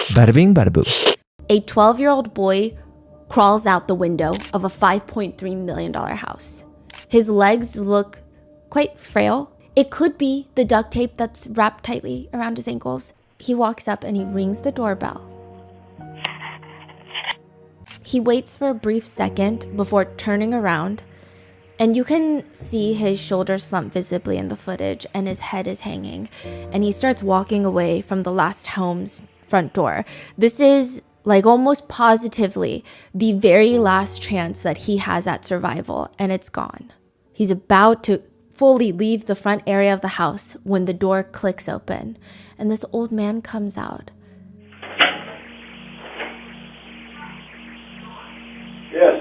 Bada bing, bada boo. A 12-year-old boy crawls out the window of a $5.3 million house. His legs look quite frail. It could be the duct tape that's wrapped tightly around his ankles. He walks up and he rings the doorbell. He waits for a brief second before turning around, and you can see his shoulders slump visibly in the footage and his head is hanging, and he starts walking away from the last home's front door. This is like almost positively the very last chance that he has at survival, and it's gone. He's about to fully leave the front area of the house when the door clicks open and this old man comes out. Yes.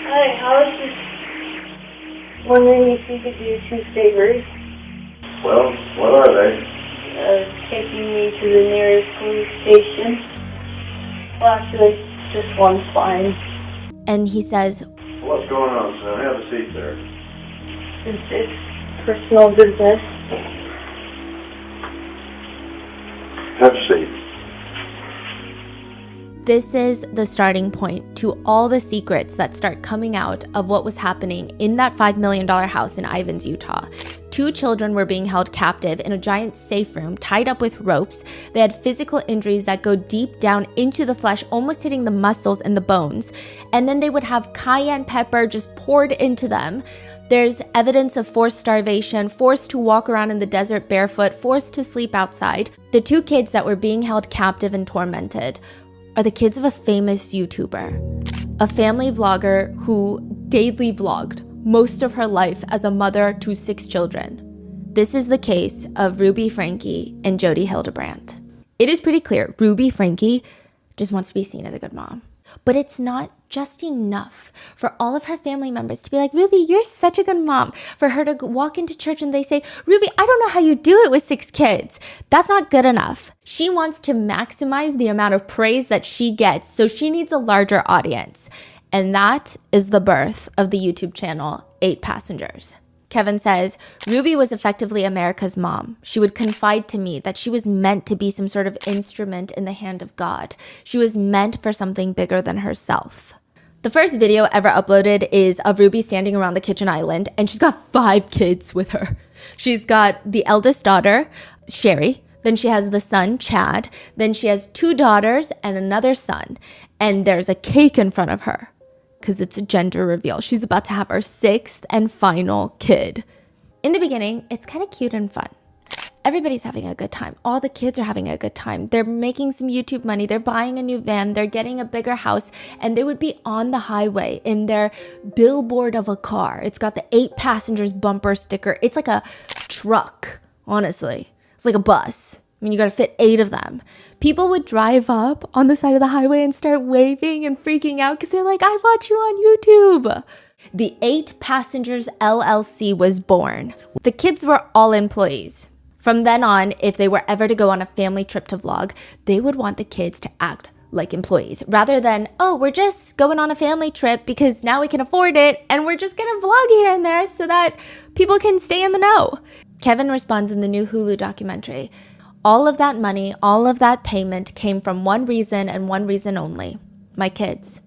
Hi, I was just wondering if you could do 2 favors. Well, what are they? Taking me to the nearest police station. Well, actually, just one's fine. And he says, What's going on, son? Have a seat there. Since it's personal business. Have a seat. this is the starting point to all the secrets that start coming out of what was happening in that $5 million house in Ivins, Utah. 2 children were being held captive in a giant safe room tied up with ropes. They had physical injuries that go deep down into the flesh, almost hitting the muscles and the bones. And then they would have cayenne pepper just poured into them. There's evidence of forced starvation, forced to walk around in the desert barefoot, forced to sleep outside. The 2 kids that were being held captive and tormented are the kids of a famous YouTuber, a family vlogger who daily vlogged most of her life as a mother to 6 children. This is the case of Ruby Franke and Jody Hildebrandt. It is pretty clear Ruby Franke just wants to be seen as a good mom. But it's not just enough for all of her family members to be like, Ruby, you're such a good mom. For her to walk into church and they say, Ruby, I don't know how you do it with 6 kids. That's not good enough. She wants to maximize the amount of praise that she gets, so she needs a larger audience. And that is the birth of the YouTube channel 8 Passengers. Kevin says, Ruby was effectively America's mom. She would confide to me that she was meant to be some sort of instrument in the hand of God. She was meant for something bigger than herself. The first video ever uploaded is of Ruby standing around the kitchen island, and she's got 5 kids with her. She's got the eldest daughter, Sherry. Then she has the son, Chad. Then she has 2 daughters and another son. And there's a cake in front of her, because it's a gender reveal. She's about to have her 6th and final kid. In the beginning, it's kind of cute and fun. Everybody's having a good time. All the kids are having a good time. They're making some YouTube money. They're buying a new van. They're getting a bigger house. And they would be on the highway in their billboard of a car. It's got the 8 Passengers bumper sticker. It's like a truck, honestly. It's like a bus. I mean, you gotta fit 8 of them. People would drive up on the side of the highway and start waving and freaking out because they're like, I watch you on YouTube. The 8 Passengers LLC was born. The kids were all employees. From then on, if they were ever to go on a family trip to vlog, they would want the kids to act like employees rather than, oh, we're just going on a family trip because now we can afford it and we're just gonna vlog here and there so that people can stay in the know. Kevin responds in the new Hulu documentary. All of that money, all of that payment came from one reason and one reason only, my kids.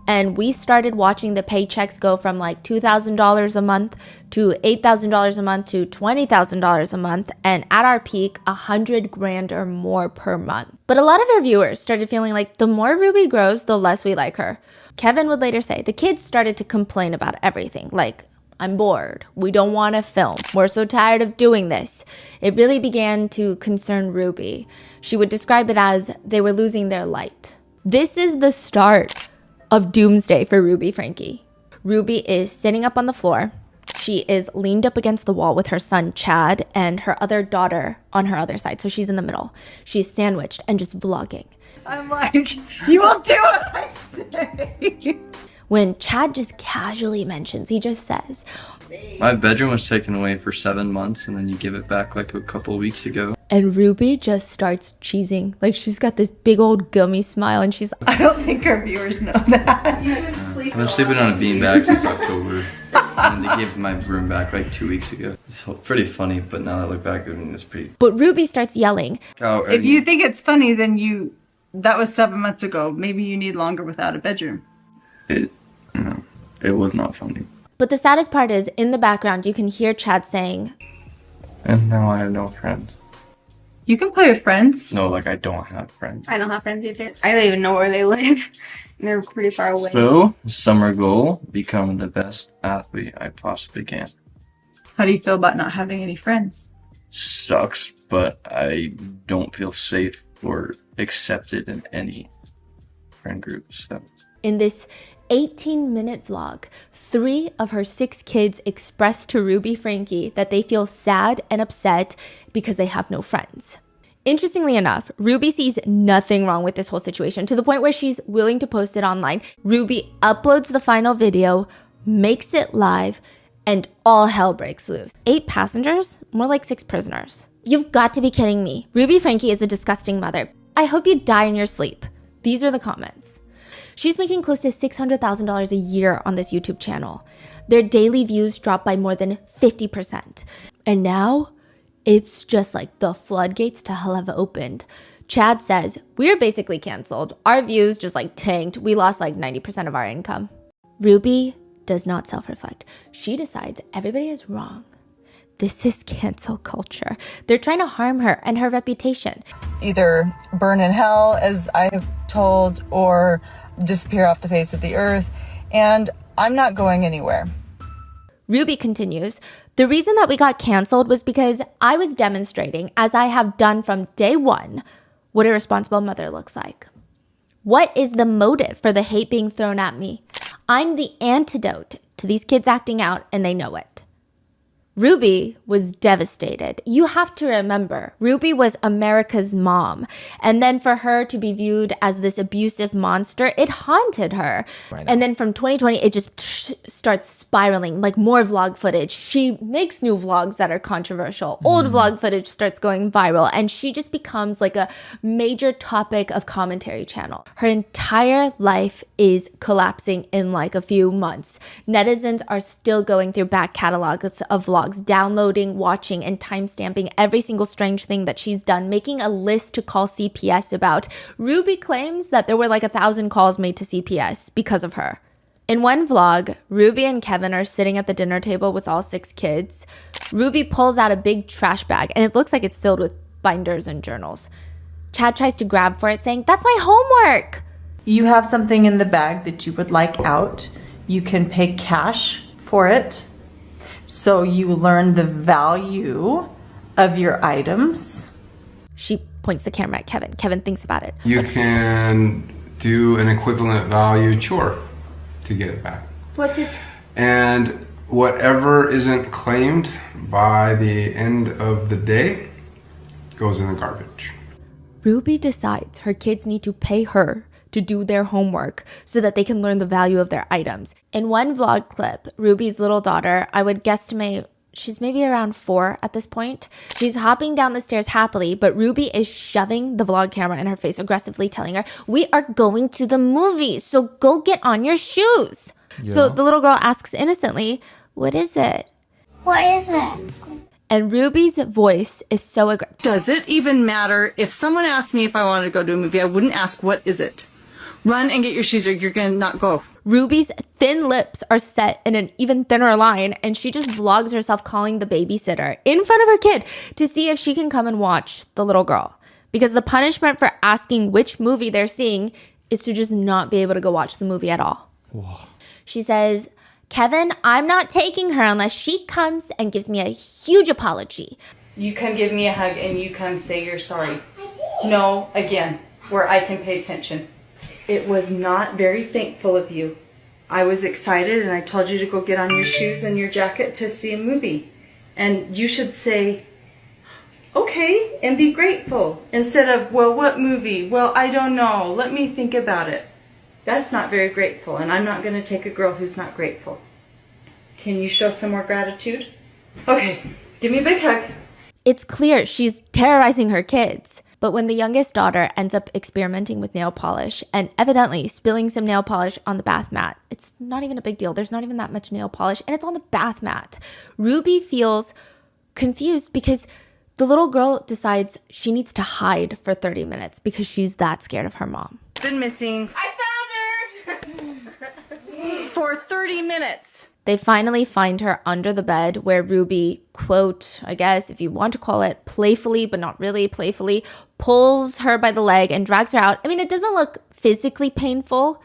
And we started watching the paychecks go from like $2,000 a month to $8,000 a month to $20,000 a month. And at our peak, $100,000 or more per month. But a lot of our viewers started feeling like the more Ruby grows, the less we like her. Kevin would later say the kids started to complain about everything, like, I'm bored. We don't want to film. We're so tired of doing this. It really began to concern Ruby. She would describe it as they were losing their light. This is the start of doomsday for Ruby Franke. Ruby is sitting up on the floor. She is leaned up against the wall with her son, Chad, and her other daughter on her other side. So she's in the middle. She's sandwiched and just vlogging. I'm like, you will do what I say. When Chad just casually mentions, he just says, my bedroom was taken away for 7 months and then you give it back like a couple of weeks ago. And Ruby just starts cheesing. Like she's got this big old gummy smile and she's like, I don't think our viewers know that. You didn't sleep I've been sleeping on a beanbag since October. And they gave my room back like 2 weeks ago. It's pretty funny, but now that I look back, I mean, it's pretty... But Ruby starts yelling. Oh, if you think it's funny, then that was 7 months ago. Maybe you need longer without a bedroom. No, it was not funny. But the saddest part is, in the background, you can hear Chad saying, and now I have no friends. You can play with friends. No, like I don't have friends. I don't have friends either. I don't even know where they live. They're pretty far away. So, summer goal, become the best athlete I possibly can. How do you feel about not having any friends? Sucks, but I don't feel safe or accepted in any friend groups. So. In this 18-minute vlog, 3 of her 6 kids express to Ruby Franke that they feel sad and upset because they have no friends. Interestingly enough, Ruby sees nothing wrong with this whole situation to the point where she's willing to post it online. Ruby uploads the final video, makes it live, and all hell breaks loose. 8 passengers? More like 6 prisoners. You've got to be kidding me. Ruby Franke is a disgusting mother. I hope you die in your sleep. These are the comments. She's making close to $600,000 a year on this YouTube channel. Their daily views dropped by more than 50%. And now, it's just like the floodgates to hell have opened. Chad says, we're basically canceled. Our views just like tanked. We lost like 90% of our income. Ruby does not self-reflect. She decides everybody is wrong. This is cancel culture. They're trying to harm her and her reputation. Either burn in hell, as I have told, or disappear off the face of the earth, and I'm not going anywhere. Ruby continues, the reason that we got canceled was because I was demonstrating, as I have done from day one, what a responsible mother looks like. What is the motive for the hate being thrown at me? I'm the antidote to these kids acting out, and they know it. Ruby was devastated. You have to remember, Ruby was America's mom. And then for her to be viewed as this abusive monster, it haunted her. And then from 2020, it just starts spiraling, like more vlog footage. She makes new vlogs that are controversial. Old vlog footage starts going viral. And she just becomes like a major topic of commentary channel. Her entire life is collapsing in like a few months. Netizens are still going through back catalogs of vlogs, downloading, watching, and timestamping every single strange thing that she's done, making a list to call CPS about. Ruby claims that there were like 1,000 calls made to CPS because of her. In one vlog, Ruby and Kevin are sitting at the dinner table with all 6 kids. Ruby pulls out a big trash bag, and it looks like it's filled with binders and journals. Chad tries to grab for it, saying, "That's my homework!" You have something in the bag that you would like out. You can pay cash for it. So you learn the value of your items. She points the camera at Kevin. Kevin thinks about it. You can do an equivalent value chore to get it back. What's it? And whatever isn't claimed by the end of the day goes in the garbage. Ruby decides her kids need to pay her to do their homework so that they can learn the value of their items. In one vlog clip, Ruby's little daughter, I would guesstimate she's maybe around 4 at this point. She's hopping down the stairs happily, but Ruby is shoving the vlog camera in her face, aggressively telling her, "We are going to the movies, so go get on your shoes." Yeah. So the little girl asks innocently, "What is it?" What is it? And Ruby's voice is so aggressive. Does it even matter? If someone asked me if I wanted to go to a movie, I wouldn't ask, what is it? Run and get your shoes or you're gonna not go. Ruby's thin lips are set in an even thinner line, and she just vlogs herself calling the babysitter in front of her kid to see if she can come and watch the little girl. Because the punishment for asking which movie they're seeing is to just not be able to go watch the movie at all. Whoa. She says, "Kevin, I'm not taking her unless she comes and gives me a huge apology." You come give me a hug and you come say you're sorry. No, again, where I can pay attention. It was not very thankful of you. I was excited and I told you to go get on your shoes and your jacket to see a movie. And you should say, okay, and be grateful. Instead of, well, what movie? Well, I don't know. Let me think about it. That's not very grateful, and I'm not going to take a girl who's not grateful. Can you show some more gratitude? Okay, give me a big hug. It's clear she's terrorizing her kids. But when the youngest daughter ends up experimenting with nail polish and evidently spilling some nail polish on the bath mat, it's not even a big deal. There's not even that much nail polish and it's on the bath mat. Ruby feels confused because the little girl decides she needs to hide for 30 minutes because she's that scared of her mom. Been missing. I found her! For 30 minutes. They finally find her under the bed where Ruby, quote, I guess if you want to call it playfully, but not really playfully, pulls her by the leg and drags her out. I mean, it doesn't look physically painful.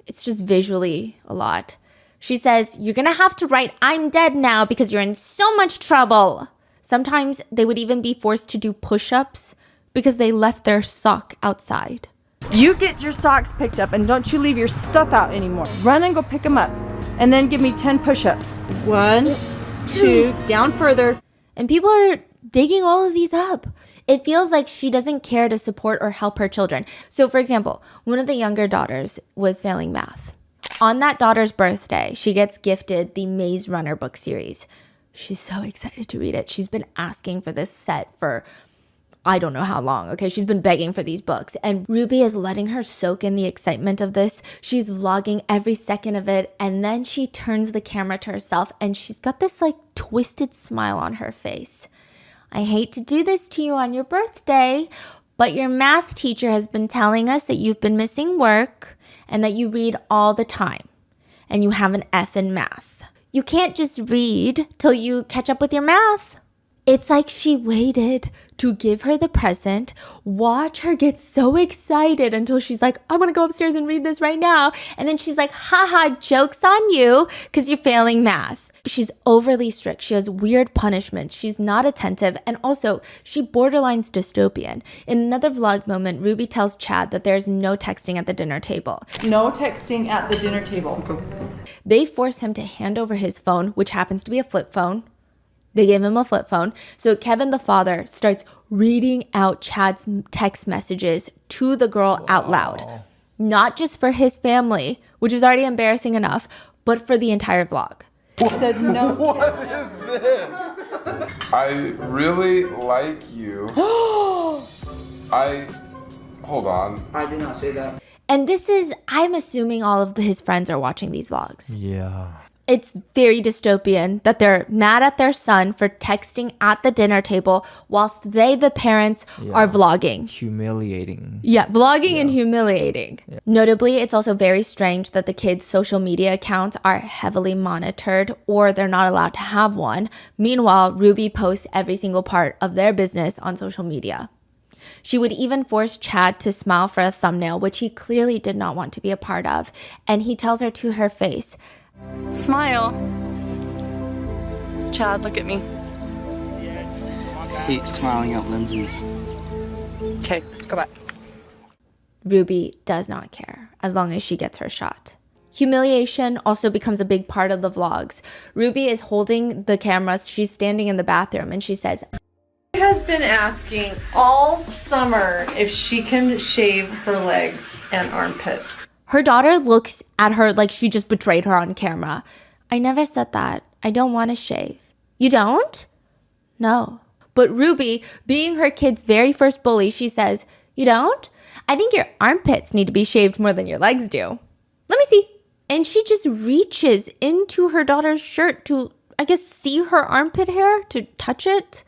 It's just visually a lot. She says, you're going to have to write, I'm dead now because you're in so much trouble. Sometimes they would even be forced to do push-ups because they left their sock outside. You get your socks picked up and don't you leave your stuff out anymore. Run and go pick them up. And then give me 10 push-ups. 1, 2, down further. And people are digging all of these up. It feels like she doesn't care to support or help her children. So for example, one of the younger daughters was failing math. On that daughter's birthday, she gets gifted the Maze Runner book series. She's so excited to read it. She's been asking for this set for I don't know how long, okay? She's been begging for these books. And Ruby is letting her soak in the excitement of this. She's vlogging every second of it. And then she turns the camera to herself and she's got this like twisted smile on her face. I hate to do this to you on your birthday, but your math teacher has been telling us that you've been missing work and that you read all the time and you have an F in math. You can't just read till you catch up with your math. It's like she waited to give her the present, watch her get so excited until she's like, I want to go upstairs and read this right now. And then she's like, haha, joke's on you because you're failing math. She's overly strict. She has weird punishments. She's not attentive. And also, she borderlines dystopian. In another vlog moment, Ruby tells Chad that there's no texting at the dinner table. No texting at the dinner table. They force him to hand over his phone, which happens to be a flip phone. They gave him a flip phone. So Kevin, the father, starts reading out Chad's text messages to the girl out loud. Not just for his family, which is already embarrassing enough, but for the entire vlog. He said no. What is this? I really like you. Hold on. I did not say that. And this is, I'm assuming all of his friends are watching these vlogs. Yeah. It's very dystopian that they're mad at their son for texting at the dinner table whilst they, the parents, are vlogging. Humiliating. Yeah, vlogging and humiliating. Yeah. Notably, it's also very strange that the kids' social media accounts are heavily monitored or they're not allowed to have one. Meanwhile, Ruby posts every single part of their business on social media. She would even force Chad to smile for a thumbnail, which he clearly did not want to be a part of. And he tells her to her face, Smile. Chad, look at me. Hate smiling at lenses. Okay, let's go back. Ruby does not care as long as she gets her shot. Humiliation also becomes a big part of the vlogs. Ruby is holding the cameras. She's standing in the bathroom and she says, Has been asking all summer if she can shave her legs and armpits. Her daughter looks at her like she just betrayed her on camera. I never said that. I don't want to shave. You don't? No. But Ruby, being her kid's very first bully, she says, You don't? I think your armpits need to be shaved more than your legs do. Let me see. And she just reaches into her daughter's shirt to, I guess, see her armpit hair, to touch it.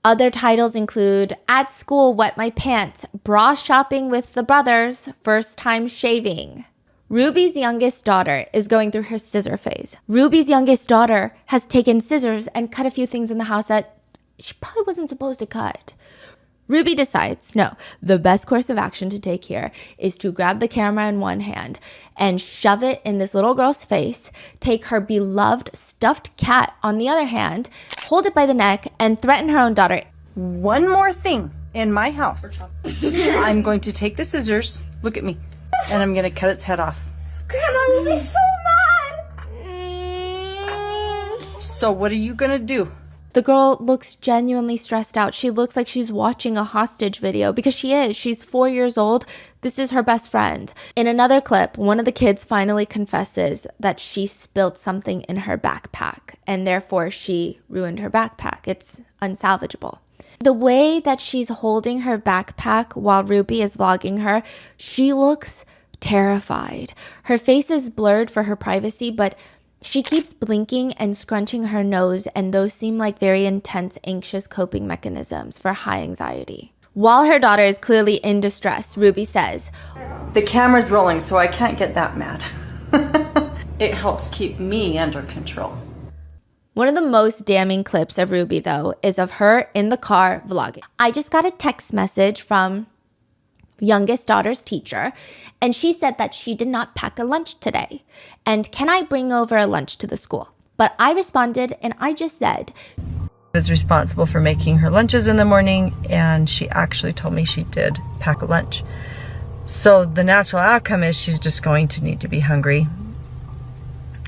Other titles include At School, Wet My Pants, Bra Shopping with the Brothers, First Time Shaving. Ruby's youngest daughter is going through her scissor phase. Ruby's youngest daughter has taken scissors and cut a few things in the house that she probably wasn't supposed to cut. Ruby decides, no, the best course of action to take here is to grab the camera in one hand and shove it in this little girl's face, take her beloved stuffed cat on the other hand, hold it by the neck, and threaten her own daughter. One more thing in my house. I'm going to take the scissors, look at me, and I'm going to cut its head off. Grandma will be so mad. So what are you going to do? The girl looks genuinely stressed out. She looks like she's watching a hostage video because she is. She's 4 years old. This is her best friend. In another clip, one of the kids finally confesses that she spilled something in her backpack and therefore she ruined her backpack. It's unsalvageable. The way that she's holding her backpack while Ruby is vlogging her, she looks terrified. Her face is blurred for her privacy, but she keeps blinking and scrunching her nose, and those seem like very intense, anxious coping mechanisms for high anxiety. While her daughter is clearly in distress, Ruby says, The camera's rolling, so I can't get that mad. It helps keep me under control. One of the most damning clips of Ruby, though, is of her in the car vlogging. I just got a text message from youngest daughter's teacher, and she said that she did not pack a lunch today. And can I bring over a lunch to the school? But I responded and I just said, was responsible for making her lunches in the morning, and she actually told me she did pack a lunch. So the natural outcome is she's just going to need to be hungry.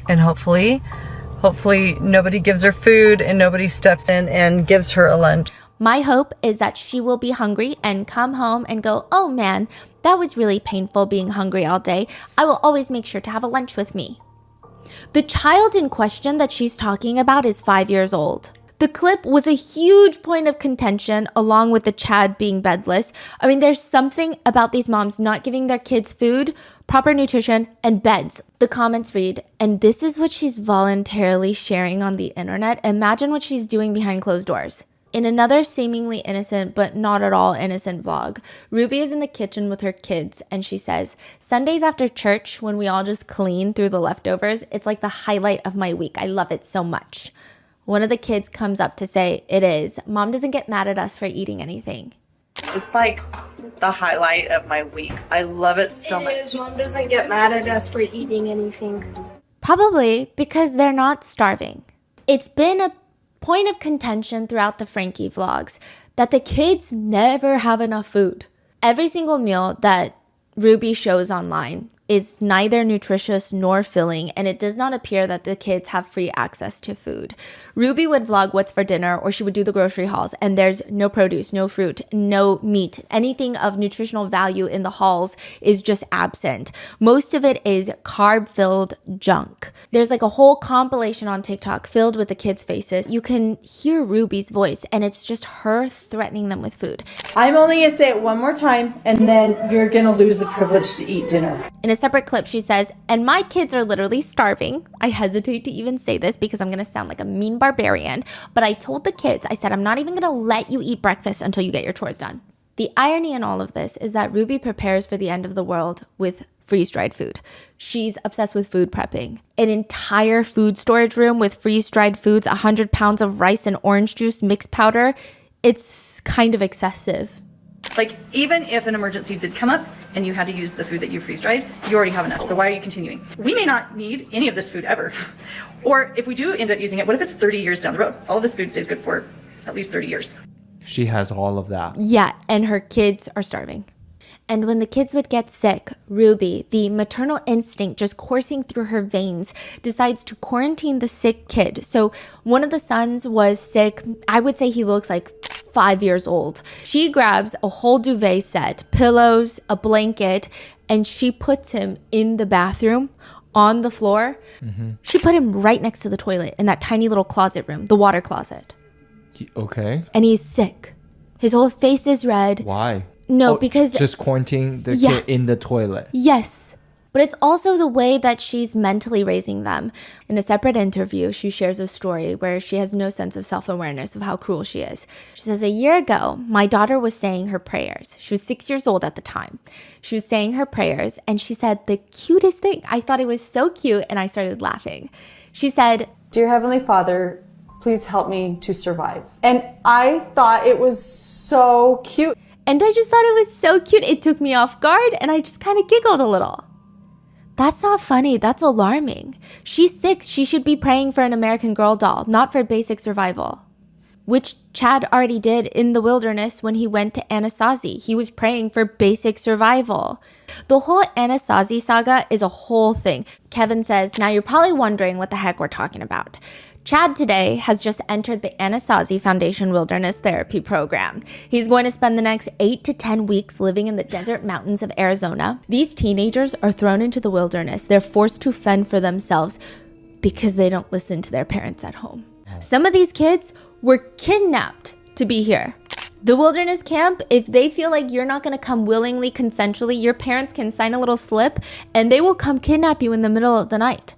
And hopefully nobody gives her food and nobody steps in and gives her a lunch. my hope is that she will be hungry and come home and go, oh man, that was really painful being hungry all day. I will always make sure to have a lunch with me. The child in question that she's talking about is 5 years old. The clip was a huge point of contention along with the Chad being bedless. I mean, there's something about these moms not giving their kids food, proper nutrition, and beds. The comments read, and this is what she's voluntarily sharing on the internet. Imagine what she's doing behind closed doors. In another seemingly innocent but not at all innocent vlog, Ruby is in the kitchen with her kids and she says, Sundays after church when we all just clean through the leftovers, it's like the highlight of my week. I love it so much. One of the kids comes up to say, it is. Mom doesn't get mad at us for eating anything. It's like the highlight of my week. I love it so much. Mom doesn't get mad at us for eating anything. Probably because they're not starving. It's been a point of contention throughout the Franke vlogs that the kids never have enough food. Every single meal that Ruby shows online is neither nutritious nor filling, and it does not appear that the kids have free access to food. Ruby would vlog what's for dinner, or she would do the grocery hauls, and there's no produce, no fruit, no meat. Anything of nutritional value in the hauls is just absent. Most of it is carb-filled junk. There's like a whole compilation on TikTok filled with the kids' faces. You can hear Ruby's voice, and it's just her threatening them with food. I'm only going to say it one more time, and then you're going to lose the privilege to eat dinner. In a separate clip, she says, and my kids are literally starving. I hesitate to even say this because I'm going to sound like a mean barbarian, but I told the kids, I said, I'm not even going to let you eat breakfast until you get your chores done. The irony in all of this is that Ruby prepares for the end of the world with freeze-dried food. She's obsessed with food prepping. An entire food storage room with freeze-dried foods, 100 pounds of rice and orange juice mixed powder. It's kind of excessive. Like, even if an emergency did come up and you had to use the food that you freeze-dried, you already have enough. So why are you continuing? We may not need any of this food ever. Or if we do end up using it, what if it's 30 years down the road? All of this food stays good for at least 30 years. She has all of that. Yeah, and her kids are starving. And when the kids would get sick, Ruby, the maternal instinct just coursing through her veins, decides to quarantine the sick kid. So one of the sons was sick. I would say he looks like 5 years old. She grabs a whole duvet set, pillows, a blanket, and she puts him in the bathroom on the floor. Mm-hmm. She put him right next to the toilet in that tiny little closet room, the water closet. Okay. And he's sick. His whole face is red. Why? No, because... Just quarantine the kid in the toilet. Yes. But it's also the way that she's mentally raising them. In a separate interview, she shares a story where she has no sense of self-awareness of how cruel she is. She says, a year ago, my daughter was saying her prayers. She was 6 years old at the time. She was saying her prayers, and she said the cutest thing. I thought it was so cute, and I started laughing. She said, Dear Heavenly Father, please help me to survive. And I thought it was so cute. And I just thought it was so cute. It took me off guard, and I just kind of giggled a little. That's not funny. That's alarming. She's 6. She should be praying for an American Girl doll, not for basic survival. Which Chad already did in the wilderness when he went to Anasazi. He was praying for basic survival. The whole Anasazi saga is a whole thing. Kevin says, now you're probably wondering what the heck we're talking about. Chad today has just entered the Anasazi Foundation Wilderness Therapy Program. He's going to spend the next 8 to 10 weeks living in the desert mountains of Arizona. These teenagers are thrown into the wilderness. They're forced to fend for themselves because they don't listen to their parents at home. Some of these kids were kidnapped to be here. The wilderness camp, if they feel like you're not gonna come willingly, consensually, your parents can sign a little slip and they will come kidnap you in the middle of the night.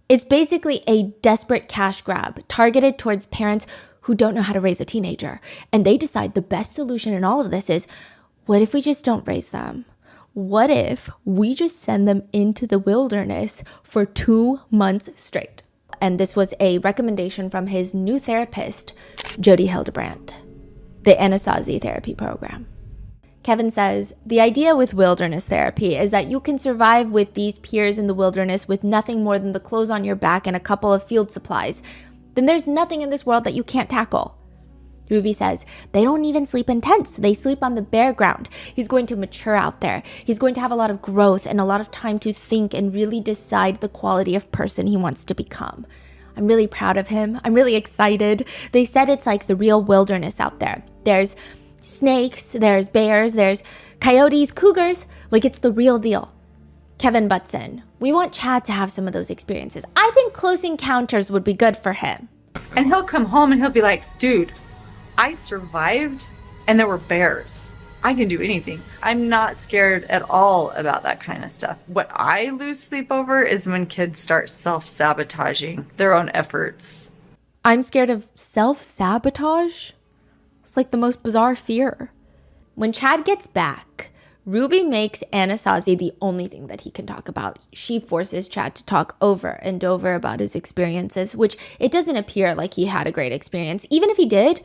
It's basically a desperate cash grab targeted towards parents who don't know how to raise a teenager. And they decide the best solution in all of this is, what if we just don't raise them? What if we just send them into the wilderness for 2 months straight? And this was a recommendation from his new therapist, Jody Hildebrandt, the Anasazi therapy program. Kevin says, the idea with wilderness therapy is that you can survive with these peers in the wilderness with nothing more than the clothes on your back and a couple of field supplies. Then there's nothing in this world that you can't tackle. Ruby says, they don't even sleep in tents. They sleep on the bare ground. He's going to mature out there. He's going to have a lot of growth and a lot of time to think and really decide the quality of person he wants to become. I'm really proud of him. I'm really excited. They said it's like the real wilderness out there. There's snakes, there's bears, there's coyotes, cougars, like it's the real deal. Kevin butts in. We want Chad to have some of those experiences. I think Close Encounters would be good for him. And he'll come home and he'll be like, dude, I survived and there were bears. I can do anything. I'm not scared at all about that kind of stuff. What I lose sleep over is when kids start self-sabotaging their own efforts. I'm scared of self-sabotage? It's like the most bizarre fear. When Chad gets back, Ruby makes Anasazi the only thing that he can talk about. She forces Chad to talk over and over about his experiences, which it doesn't appear like he had a great experience. Even if he did,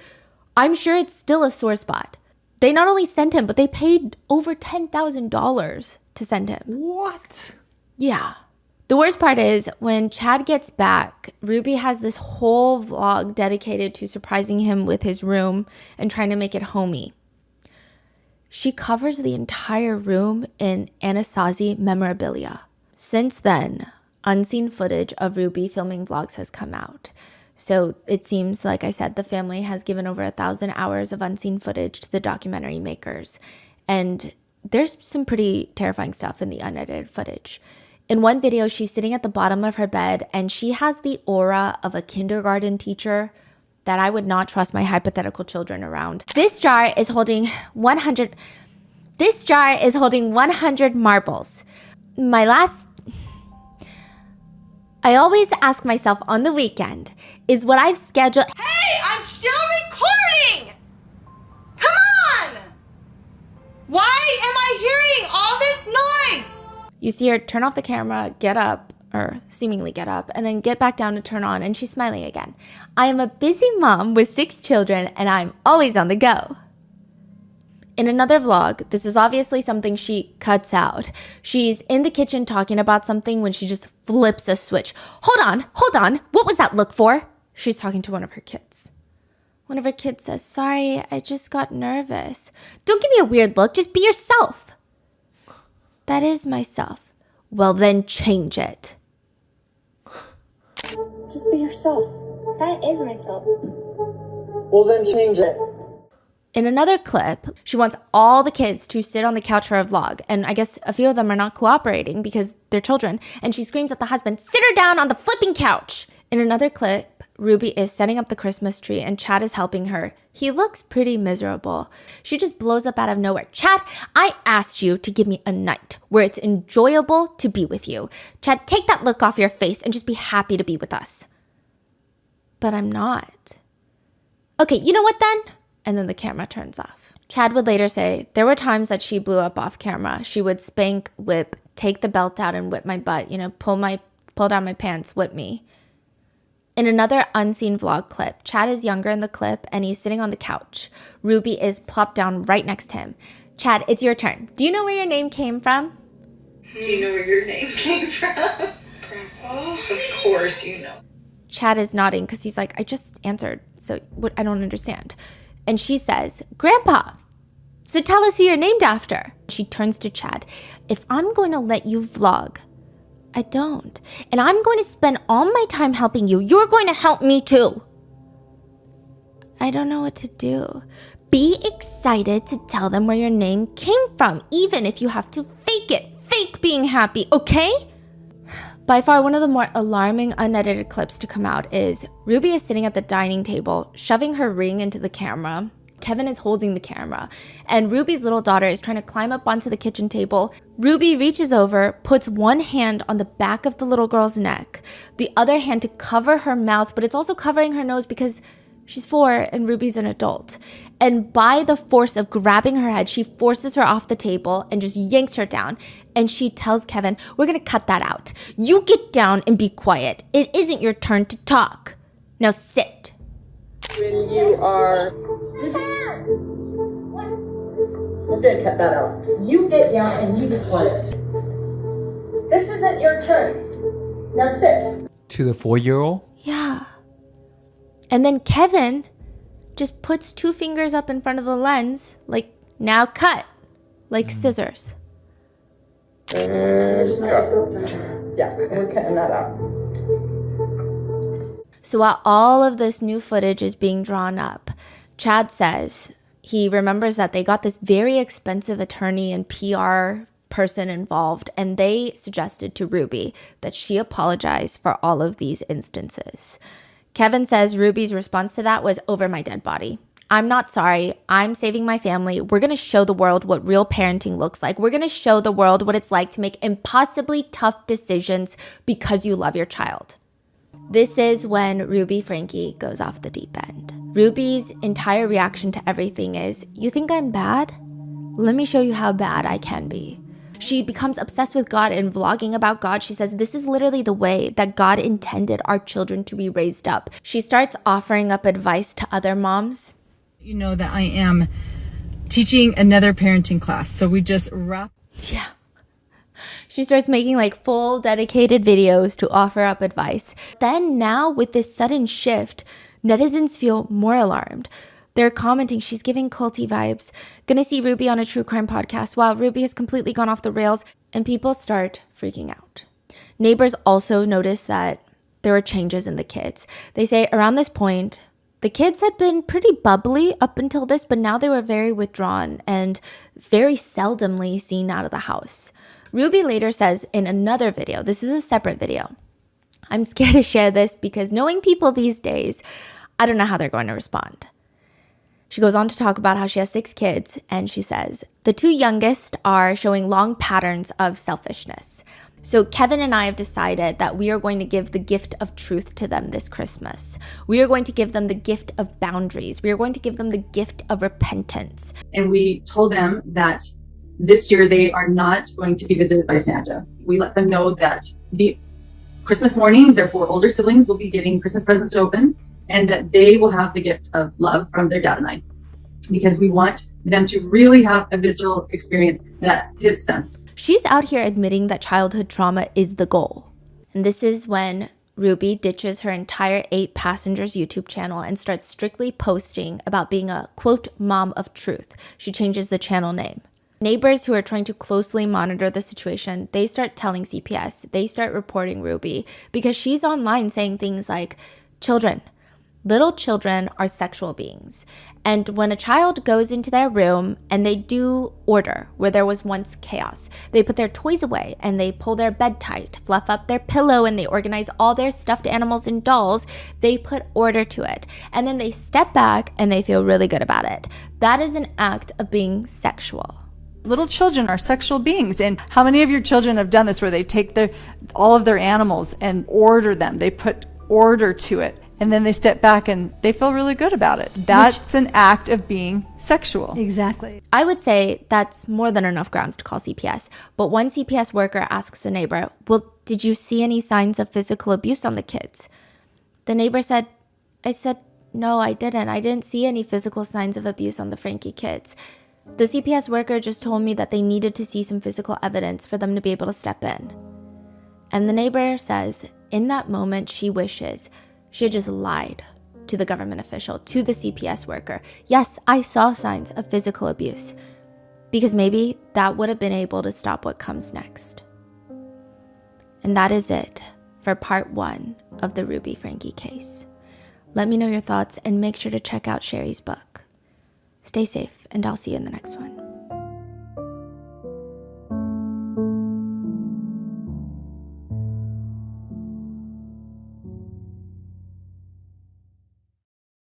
I'm sure it's still a sore spot. They not only sent him, but they paid over $10,000 to send him. What? Yeah. The worst part is when Chad gets back, Ruby has this whole vlog dedicated to surprising him with his room and trying to make it homey. She covers the entire room in Anasazi memorabilia. Since then, unseen footage of Ruby filming vlogs has come out. So it seems, like I said, the family has given over 1,000 hours of unseen footage to the documentary makers. And there's some pretty terrifying stuff in the unedited footage. In one video, she's sitting at the bottom of her bed and she has the aura of a kindergarten teacher that I would not trust my hypothetical children around. This jar is holding 100 marbles. I always ask myself on the weekend, is what I've scheduled. Hey, I'm still recording! Come on! Why am I hearing all this noise? You see her turn off the camera, get up, or seemingly get up, and then get back down to turn on, and she's smiling again. I am a busy mom with 6 children, and I'm always on the go. In another vlog, this is obviously something she cuts out. She's in the kitchen talking about something when she just flips a switch. Hold on, what was that look for? She's talking to one of her kids. One of her kids says, sorry, I just got nervous. Don't give me a weird look, just be yourself. That is myself. Well, then change it. Just be yourself. That is myself. Well, then change it. In another clip, she wants all the kids to sit on the couch for a vlog. And I guess a few of them are not cooperating because they're children. And she screams at the husband, sit her down on the flipping couch. In another clip, Ruby is setting up the Christmas tree and Chad is helping her. He looks pretty miserable. She just blows up out of nowhere. Chad, I asked you to give me a night where it's enjoyable to be with you. Chad, take that look off your face and just be happy to be with us. But I'm not. Okay, you know what then? And then the camera turns off. Chad would later say, there were times that she blew up off camera. She would spank, whip, take the belt out and whip my butt, pull down my pants, whip me. In another unseen vlog clip, Chad is younger in the clip and he's sitting on the couch. Ruby is plopped down right next to him. Chad, it's your turn. Do you know where your name came from? Do you know where your name came from? Grandpa? Of course you know. Chad is nodding because he's like, I just answered, so what? I don't understand. And she says, Grandpa, so tell us who you're named after. She turns to Chad. If I'm going to let you vlog, I don't. And I'm going to spend all my time helping you. You're going to help me too. I don't know what to do. Be excited to tell them where your name came from, even if you have to fake it. Fake being happy, okay? By far, one of the more alarming unedited clips to come out is Ruby is sitting at the dining table, shoving her ring into the camera, Kevin is holding the camera, and Ruby's little daughter is trying to climb up onto the kitchen table. Ruby reaches over, puts one hand on the back of the little girl's neck, the other hand to cover her mouth, but it's also covering her nose because she's 4 and Ruby's an adult. And by the force of grabbing her head, she forces her off the table and just yanks her down. And she tells Kevin, "We're gonna cut that out. You get down and be quiet. It isn't your turn to talk. Now sit." When you are... I'm gonna cut that out. You get down and you be quiet. This isn't your turn. Now sit. To the 4-year-old? Yeah. And then Kevin just puts 2 fingers up in front of the lens, like, now cut, like scissors. Yeah, we're cutting that out. So while all of this new footage is being drawn up, Chad says he remembers that they got this very expensive attorney and PR person involved, and they suggested to Ruby that she apologize for all of these instances. Kevin says Ruby's response to that was, "Over my dead body. I'm not sorry. I'm saving my family. We're going to show the world what real parenting looks like. We're going to show the world what it's like to make impossibly tough decisions because you love your child." This is when Ruby Franke goes off the deep end. Ruby's entire reaction to everything is, "You think I'm bad? Let me show you how bad I can be." She becomes obsessed with God and vlogging about God. She says this is literally the way that God intended our children to be raised up. She starts offering up advice to other moms. You know that I am teaching another parenting class, so we just wrap. Yeah. She starts making like full dedicated videos to offer up advice. Then now with this sudden shift, netizens feel more alarmed. They're commenting she's giving culty vibes. Gonna see Ruby on a true crime podcast. Wow, Ruby has completely gone off the rails, and people start freaking out. Neighbors also notice that there were changes in the kids. They say around this point, the kids had been pretty bubbly up until this, but now they were very withdrawn and very seldomly seen out of the house. Ruby later says in another video, this is a separate video, "I'm scared to share this because knowing people these days, I don't know how they're going to respond." She goes on to talk about how she has 6 kids, and she says, "The 2 youngest are showing long patterns of selfishness. So Kevin and I have decided that we are going to give the gift of truth to them this Christmas. We are going to give them the gift of boundaries. We are going to give them the gift of repentance." And we told them that this year they are not going to be visited by Santa. We let them know that the Christmas morning, their 4 older siblings will be getting Christmas presents to open, and that they will have the gift of love from their dad and I, because we want them to really have a visceral experience that hits them. She's out here admitting that childhood trauma is the goal. And this is when Ruby ditches her entire 8 Passengers YouTube channel and starts strictly posting about being a, quote, mom of truth. She changes the channel name. Neighbors who are trying to closely monitor the situation, they start telling CPS, they start reporting Ruby because she's online saying things like, little children are sexual beings. And when a child goes into their room and they do order where there was once chaos, they put their toys away and they pull their bed tight, fluff up their pillow, and they organize all their stuffed animals and dolls, they put order to it. And then they step back and they feel really good about it. That is an act of being sexual. Little children are sexual beings, and how many of your children have done this where they take all of their animals and order them? They put order to it, and then they step back and they feel really good about it. That's an act of being sexual. Exactly. I would say that's more than enough grounds to call CPS. But one CPS worker asks a neighbor, "Well, did you see any signs of physical abuse on the kids?" The neighbor said, "No, I didn't. I didn't see any physical signs of abuse on the Franke kids. The CPS worker just told me that they needed to see some physical evidence for them to be able to step in." And the neighbor says, in that moment, she wishes she had just lied to the government official, to the CPS worker. Yes, I saw signs of physical abuse, because maybe that would have been able to stop what comes next. And that is it for part 1 of the Ruby Franke case. Let me know your thoughts and make sure to check out Sherry's book. Stay safe, and I'll see you in the next one.